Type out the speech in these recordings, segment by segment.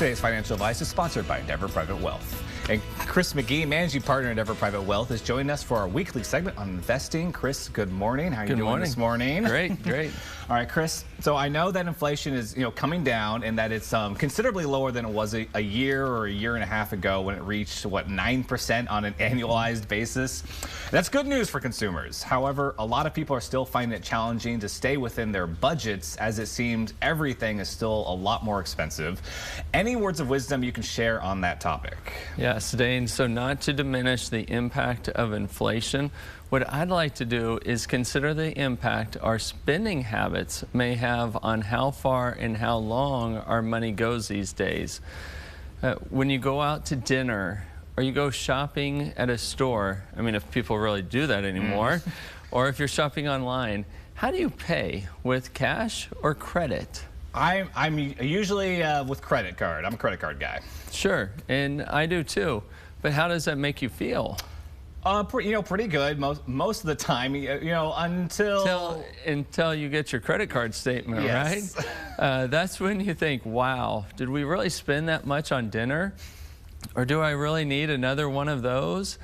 Today's financial advice is sponsored by Endeavor Private Wealth. And Chris McGee, managing partner at Endeavor Private Wealth, is joining us for our weekly segment on investing. Chris, good morning. How are you doing this morning? Great, great. All right, Chris. So I know that inflation is, coming down, and that it's considerably lower than it was a year or a year and a half ago when it reached 9% on an annualized basis. That's good news for consumers. However, a lot of people are still finding it challenging to stay within their budgets, as it seems everything is still a lot more expensive. Any words of wisdom you can share on that topic? Yes, Dane. So not to diminish the impact of inflation, what I'd like to do is consider the impact our spending habits may have on how far and how long our money goes these days. When you go out to dinner or you go shopping at a store, I mean, if people really do that anymore, or if you're shopping online, how do you pay? With cash or credit? I'm usually with credit card. I'm a credit card guy. Sure, and I do too. But how does that make you feel? Pretty good most of the time. Until you get your credit card statement, yes. Right? That's when you think, wow, did we really spend that much on dinner? Or do I really need another one of those?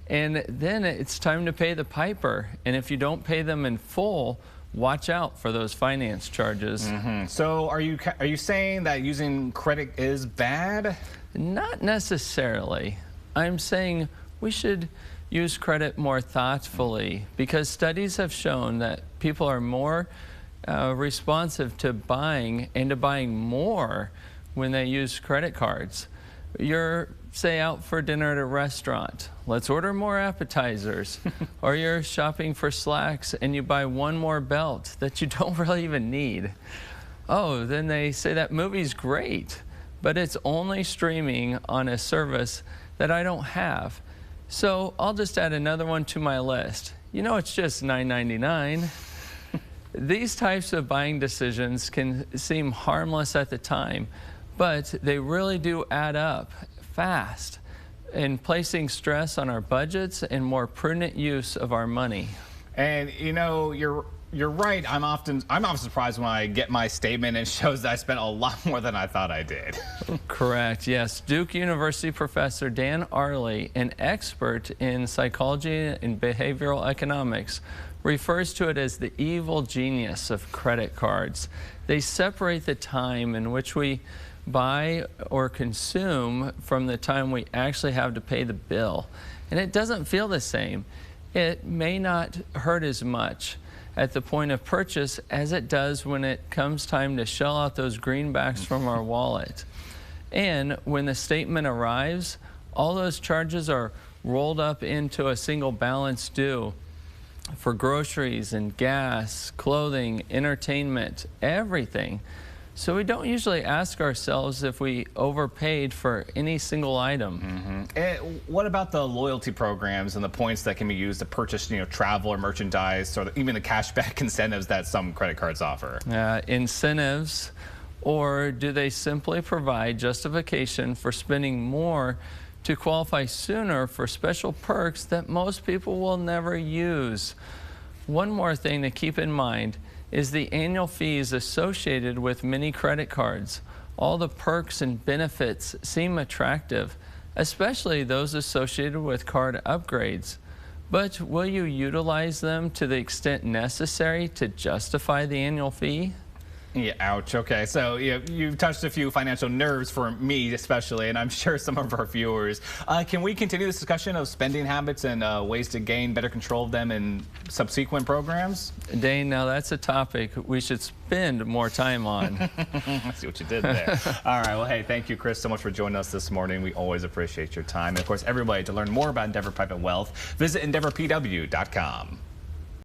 And then it's time to pay the piper. And if you don't pay them in full, watch out for those finance charges. So are you saying that using credit is bad? Not necessarily. I'm saying we should use credit more thoughtfully, because studies have shown that people are more responsive to buying and to buying more when they use credit cards. You're, say, out for dinner at a restaurant. Let's order more appetizers. Or you're shopping for slacks and you buy one more belt that you don't really even need. Oh, then they say that movie's great, but it's only streaming on a service that I don't have. So I'll just add another one to my list. It's just $9.99. These types of buying decisions can seem harmless at the time, but they really do add up fast in placing stress on our budgets and more prudent use of our money. And you're right. I'm often surprised when I get my statement and it shows that I spent a lot more than I thought I did. Correct, yes. Duke University professor Dan Arley, an expert in psychology and behavioral economics, refers to it as the evil genius of credit cards. They separate the time in which we buy or consume from the time we actually have to pay the bill. And it doesn't feel the same. It may not hurt as much at the point of purchase as it does when it comes time to shell out those greenbacks from our wallet. And when the statement arrives, all those charges are rolled up into a single balance due for groceries and gas, clothing, entertainment, everything. So we don't usually ask ourselves if we overpaid for any single item. And what about the loyalty programs and the points that can be used to purchase, travel or merchandise, or even the cashback incentives that some credit cards offer? Incentives, or do they simply provide justification for spending more to qualify sooner for special perks that most people will never use? One more thing to keep in mind is the annual fees associated with many credit cards. All the perks and benefits seem attractive, especially those associated with card upgrades. But will you utilize them to the extent necessary to justify the annual fee? Yeah, ouch. Okay, so you've touched a few financial nerves for me especially, and I'm sure some of our viewers. Can we continue this discussion of spending habits and ways to gain better control of them in subsequent programs? Dane, now that's a topic we should spend more time on. I see what you did there. All right, well, hey, thank you, Chris, so much for joining us this morning. We always appreciate your time. And, of course, everybody, to learn more about Endeavor Private Wealth, visit EndeavorPW.com.